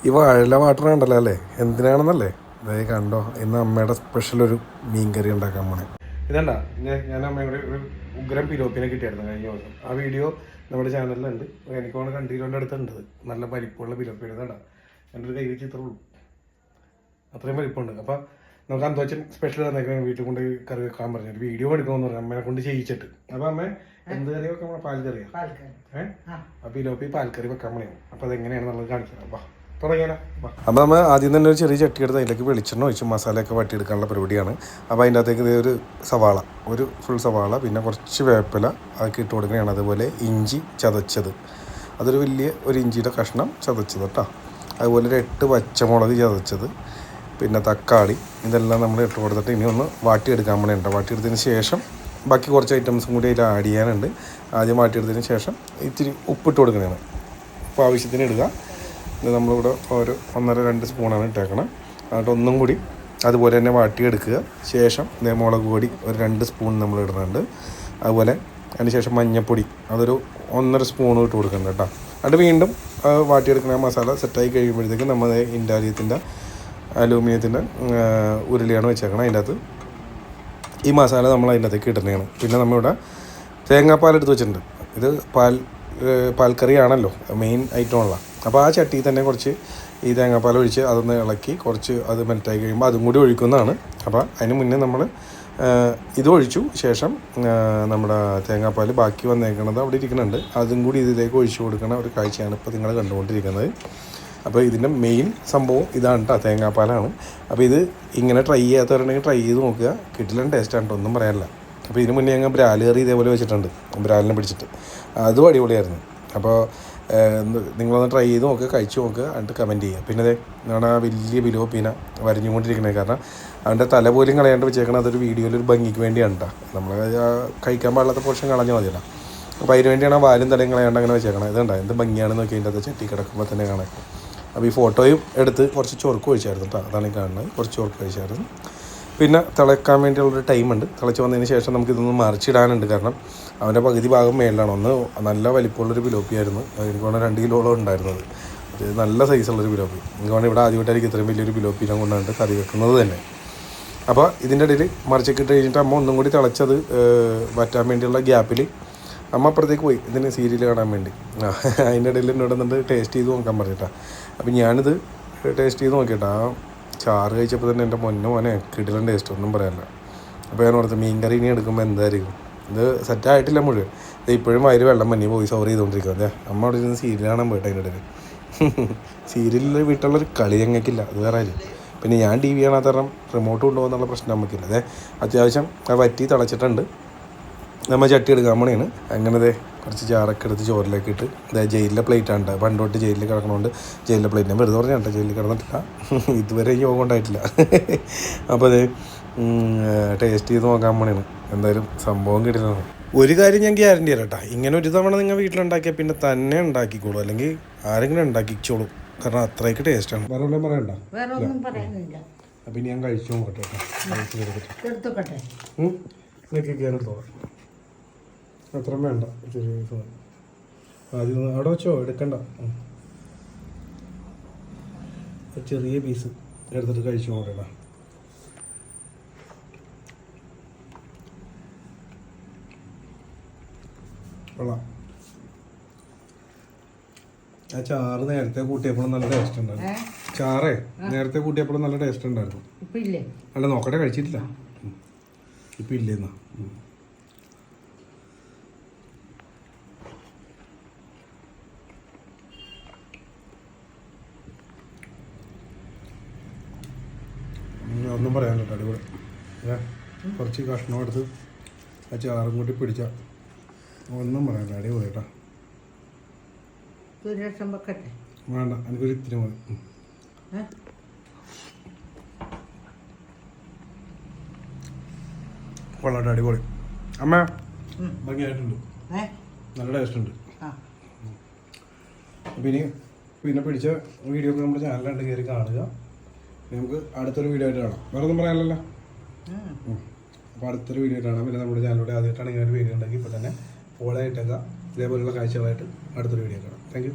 ഈ വാഴയില വാട്ടർ കണ്ടല്ലോ അല്ലേ, എന്തിനാണെന്നല്ലേ? അതായത് കണ്ടോ, ഇന്ന് അമ്മയുടെ സ്പെഷ്യൽ ഒരു മീൻ കറി ഉണ്ടാക്കാൻ പോണേ. ഇതണ്ട, ഞാൻ അമ്മയുടെ ഒരു ഉഗ്രം പിലോപ്പിനെ കിട്ടിയായിരുന്നു കഴിഞ്ഞ ദിവസം. ആ വീഡിയോ നമ്മുടെ ചാനലിലുണ്ട്. എനിക്ക് വേണം 2 കിലോൻ്റെ അടുത്തുണ്ട്. നല്ല വലിപ്പമുള്ള പിലോപ്പിയാണ്. ഇതണ്ട, എൻ്റെ ഒരു കൈ വെച്ച് ഇത്ര ഉള്ളൂ, അത്രയും വലിപ്പമുണ്ട്. അപ്പം നമുക്ക് അന്തോച്ചൻ സ്പെഷ്യൽ തന്നേക്കാൻ വീട്ടിൽ കൊണ്ട് കറി വെക്കാൻ പറഞ്ഞു. വീഡിയോ എടുക്കണമെന്ന് പറഞ്ഞു അമ്മേനെ കൊണ്ട് ചെയ്യിച്ചിട്ട്. അപ്പം അമ്മ എന്ത് കറി വെക്കാൻ? പാൽ കറിയാണ്. അപ്പം പിലോപ്പി പാൽക്കറി വെക്കാൻ പണിയാണ്. അപ്പം അതെങ്ങനെയാണെന്നുള്ളത് കാണിക്കണം. അപ്പം തുടങ്ങിയാലോ. അപ്പോൾ നമ്മൾ ആദ്യം തന്നെ ഒരു ചെറിയ ചട്ടി എടുത്ത് അതിലേക്ക് വെളിച്ചെണ്ണ ഒഴിച്ച് മസാലയൊക്കെ വട്ടിയെടുക്കാനുള്ള പരിപാടിയാണ്. അപ്പോൾ അതിൻ്റെ അകത്തേക്ക് ഒരു സവാള, ഒരു ഫുൾ സവാള, പിന്നെ കുറച്ച് വേപ്പില അതൊക്കെ ഇട്ട് കൊടുക്കുകയാണ്. അതുപോലെ ഇഞ്ചി ചതച്ചത്, അതൊരു വലിയ ഒരു ഇഞ്ചിയുടെ കഷ്ണം ചതച്ചത് കേട്ടോ. അതുപോലെ ഒരു 8 പച്ചമുളക് ചതച്ചത്, പിന്നെ തക്കാളി, ഇതെല്ലാം നമ്മൾ ഇട്ട് കൊടുത്തിട്ട് ഇനി ഒന്ന് വാട്ടിയെടുക്കാൻ വേണ്ടിയുണ്ട്. വാട്ടിയെടുത്തതിന് ശേഷം ബാക്കി കുറച്ച് ഐറ്റംസും കൂടി അതിൽ ആഡ് ചെയ്യാനുണ്ട്. ആദ്യം വാട്ടിയെടുത്തതിന് ശേഷം ഇത്തിരി ഉപ്പിട്ട് കൊടുക്കുന്നതാണ്. ഉപ്പ് ആവശ്യത്തിന് ഇടുക. ഇത് നമ്മളിവിടെ ഒരു 1.5-2 സ്പൂണാണ് ഇട്ടേക്കണം. എന്നിട്ട് ഒന്നും കൂടി അതുപോലെ തന്നെ വാട്ടിയെടുക്കുക. ശേഷം മുളക് പൊടി ഒരു 2 സ്പൂൺ നമ്മൾ ഇടുന്നുണ്ട്. അതുപോലെ അതിന് ശേഷം മഞ്ഞൾപ്പൊടി അതൊരു 1.5 സ്പൂൺ ഇട്ട് കൊടുക്കുന്നുണ്ട് കേട്ടോ. എന്നിട്ട് വീണ്ടും വാട്ടിയെടുക്കുന്ന മസാല സെറ്റായി കഴിയുമ്പോഴത്തേക്കും നമ്മൾ അലൂമിനിയത്തിൻ്റെ ഉരുളിയാണ് വെച്ചേക്കണം. അതിൻ്റെ അകത്ത് ഈ മസാല നമ്മൾ അതിൻ്റെ അകത്തേക്ക് ഇടുന്നതാണ്. പിന്നെ നമ്മളിവിടെ തേങ്ങാപ്പാൽ എടുത്ത് വെച്ചിട്ടുണ്ട്. ഇത് പാൽക്കറിയാണല്ലോ മെയിൻ ഐറ്റമുള്ള. അപ്പോൾ ആ ചട്ടിയിൽ തന്നെ കുറച്ച് ഈ തേങ്ങാപ്പാൽ ഒഴിച്ച് അതൊന്ന് ഇളക്കി കുറച്ച് അത് മെൽറ്റായി കഴിയുമ്പോൾ അതും കൂടി ഒഴിക്കുന്നതാണ്. അപ്പോൾ അതിന് മുന്നേ നമ്മൾ ഇത് ഒഴിച്ചു ശേഷം നമ്മുടെ തേങ്ങാപ്പാൽ ബാക്കി വന്നേക്കുന്നത് അവിടെ ഇരിക്കുന്നുണ്ട്. അതും കൂടി ഇതിലേക്ക് ഒഴിച്ചു കൊടുക്കുന്ന ഒരു കാഴ്ചയാണ് ഇപ്പോൾ നിങ്ങൾ കണ്ടുകൊണ്ടിരിക്കുന്നത്. അപ്പോൾ ഇതിൻ്റെ മെയിൻ സംഭവം ഇതാണ് കേട്ടോ, തേങ്ങാപ്പാലാണ്. അപ്പോൾ ഇത് ഇങ്ങനെ ട്രൈ ചെയ്യാത്തവരുണ്ടെങ്കിൽ ട്രൈ ചെയ്ത് നോക്കുക. കിട്ടില്ല ടേസ്റ്റാണ് കേട്ടോ, ഒന്നും പറയാനില്ല. അപ്പോൾ ഇതിന് മുന്നേ ഞങ്ങൾ ബ്രാല് കറി ഇതേപോലെ വെച്ചിട്ടുണ്ട്, ബ്രാലിനെ പിടിച്ചിട്ട്. അതും അടിപൊളിയായിരുന്നു. അപ്പോൾ നിങ്ങളൊന്ന് ട്രൈ ചെയ്ത് നോക്കുക, കഴിച്ച് നോക്കുക, എന്നിട്ട് കമൻറ്റ് ചെയ്യുക. പിന്നെ നമ്മുടെ വലിയ പിലോപ്പീന വരഞ്ഞുകൊണ്ടിരിക്കുന്നത് കാരണം അതിൻ്റെ തല പോലും കളയാണ്ട് വെച്ചേക്കണം. അതൊരു വീഡിയോയിലൊരു ഭംഗിക്ക് വേണ്ടിയാണ് കേട്ടോ. നമ്മൾ കഴിക്കാൻ പാടില്ലാത്ത പോർഷൻ കളഞ്ഞാൽ മതിയല്ലോ. അപ്പോൾ അതിന് വേണ്ടിയാണ് വാലും തലയും കളയാണ്ട് അങ്ങനെ വെച്ചേക്കണം. ഇതുണ്ടോ എന്ത് ഭംഗിയാണെന്ന് നോക്കി അതിൻ്റെ അത് ചട്ടി കിടക്കുമ്പോൾ തന്നെ കാണാം. അപ്പോൾ ഈ ഫോട്ടോയും എടുത്ത് കുറച്ച് ചോർക്ക് ഒഴിച്ചായിരുന്നു കേട്ടോ, അതാണ് ഈ കാണുന്നത്. കുറച്ച് ചോർക്ക് ഒഴിച്ചായിരുന്നു. പിന്നെ തിളക്കാൻ വേണ്ടിയുള്ളൊരു ടൈമുണ്ട്. തിളച്ച് വന്നതിന് ശേഷം നമുക്കിതൊന്ന് മറിച്ചിടാനുണ്ട്. കാരണം അവൻ്റെ പകുതി ഭാഗം മേളിലാണ്. ഒന്ന് നല്ല വലിപ്പമുള്ളൊരു പിലോപ്പിയായിരുന്നു. എനിക്ക് വേണം 2 കിലോളം ഉണ്ടായിരുന്നത്. അത് നല്ല സൈസുള്ളൊരു പിലോപ്പി. എനിക്ക് വേണം ഇവിടെ ആദ്യമായിട്ടായിരിക്കും ഇത്രയും വലിയൊരു പിലോപ്പിനെ കൊണ്ടാണ് കറി വെക്കുന്നത് തന്നെ. അപ്പോൾ ഇതിൻ്റെ ഇടയിൽ മറിച്ചിട്ട് കഴിഞ്ഞിട്ട് അമ്മ ഒന്നും കൂടി തിളച്ചത് വറ്റാൻ വേണ്ടിയുള്ള ഗ്യാപ്പിൽ അമ്മ അപ്പുറത്തേക്ക് പോയി ഇതിന് സീരിയൽ കാണാൻ വേണ്ടി. അതിൻ്റെ ഇടയിൽ എന്നോട് എന്നിട്ട് ടേസ്റ്റ് ചെയ്ത് നോക്കാൻ പറഞ്ഞിട്ടാണ്. അപ്പോൾ ഞാനിത് ടേസ്റ്റ് ചെയ്ത് നോക്കിയിട്ടാ. ആ ചാറ് കഴിച്ചപ്പോൾ തന്നെ എൻ്റെ മോനെ കിടിലൻ ടേസ്റ്റ്, ഒന്നും പറയാനില്ല. അപ്പോൾ ഞാൻ ഓർത്ത് മീൻ കറി ഇനി എടുക്കുമ്പോൾ എന്തായിരിക്കും. ഇത് സെറ്റായിട്ടില്ല മുഴുവൻ. ഇത് ഇപ്പോഴും വയറ് വെള്ളം മഞ്ഞ് പോയി സോറി ചെയ്തുകൊണ്ടിരിക്കുക. അതെ, അമ്മ അവിടെ ഇരുന്ന് സീരിയൽ കാണാൻ പോയിട്ട് അതിൻ്റെ ഇടയിൽ. സീരിയലിൽ വീട്ടിലുള്ളൊരു കളി ഞങ്ങൾക്കില്ല, അത് വേറെ കാര്യം. പിന്നെ ഞാൻ TV കാണാത്ത കാരണം റിമോട്ട് കൊണ്ടുപോകുന്നുള്ള പ്രശ്നം നമുക്കില്ല. അതെ, അത്യാവശ്യം വറ്റി തിളച്ചിട്ടുണ്ട്. നമ്മൾ ചട്ടി എടുക്കാൻ പണിയാണ്. അങ്ങനെ കുറച്ച് ചാറൊക്കെ എടുത്ത് ചോറിലേക്ക് ഇട്ട് ജയിലിലെ പ്ലേറ്റാണ് കേട്ടോ. പണ്ടോട്ട് ജയിലിൽ കിടക്കണോണ്ട് ജയിലിലെ പ്ലേറ്റ് ഞാൻ വെറുതെ പറഞ്ഞാൽ കേട്ടോ, ജയിലിൽ കിടന്നിട്ടില്ല, ഇതുവരെ യോഗം ഉണ്ടായിട്ടില്ല. അപ്പോൾ ടേസ്റ്റ് ചെയ്ത് നോക്കാൻ പണിയാണ്. എന്തായാലും സംഭവം കിട്ടില്ല. ഒരു കാര്യം ഞാൻ ഗ്യാരണ്ടി തരാം കേട്ടോ, ഇങ്ങനെ ഒരു തവണ നിങ്ങൾ വീട്ടിലുണ്ടാക്കിയാൽ പിന്നെ തന്നെ ഉണ്ടാക്കിക്കോളൂ, അല്ലെങ്കിൽ ആരെങ്കിലും ഉണ്ടാക്കിച്ചോളൂ. കാരണം അത്രയ്ക്ക് ടേസ്റ്റാണ്. വേറെ ഒന്നും പറയണ്ട. അപ്പം ഇനി ഞാൻ കഴിച്ചു നോക്കട്ടെ കേട്ടോ. അത്ര വേണ്ട, ചെറിയ ആദ്യം അവിടെ വെച്ചോ, എടുക്കണ്ട. ചെറിയ പീസ് എടുത്തിട്ട് കഴിച്ചു നോക്കണ്ട. കൊള്ളാം. ആ ചാറ് നേരത്തെ കൂട്ടിയപ്പോഴും നല്ല ടേസ്റ്റ് ഉണ്ടായിരുന്നു. ചാറേ നേരത്തെ കൂട്ടിയപ്പോഴും നല്ല ടേസ്റ്റ് ഉണ്ടായിരുന്നു. അല്ല നോക്കട്ടെ, കഴിച്ചിട്ടില്ല. ഇപ്പം ഇല്ലേന്നാ. ഒന്നും പറയാനില്ല, അടിപൊളി. കുറച്ച് കഷ്ണം എടുത്ത് ആ ചാറും കൂട്ടി പിടിച്ച ഒന്നും പറയാനില്ല, അടിപൊളി കേട്ടോ. വേണ്ട, എനിക്കൊരു ഇത്തിരി മതി. കൊള്ളാട്ടെ, അടിപൊളി. അമ്മ ഭംഗിയായിട്ടുണ്ട്, നല്ല ടേസ്റ്റ് ഉണ്ട്. പിന്നെ പിടിച്ച വീഡിയോ ഒക്കെ നമ്മുടെ ചാനലുണ്ട്, കയറി കാണുക. നമുക്ക് അടുത്തൊരു വീഡിയോ ആയിട്ട് കാണാം. വേറെ ഒന്നും പറയാനല്ലോ. അപ്പോൾ അടുത്തൊരു വീഡിയോ ആയിട്ട് കാണാം. പിന്നെ നമ്മുടെ ചാനലിലൂടെ ആദ്യമായിട്ടാണ് ഇങ്ങനെ ഒരു വീഡിയോ ഉണ്ടെങ്കിൽ ഇപ്പോൾ തന്നെ ഫോളോ ആയിട്ടൊക്കെ ഇതേപോലെയുള്ള കാഴ്ചകളായിട്ട് അടുത്തൊരു വീഡിയോ കാണാം. Thank you.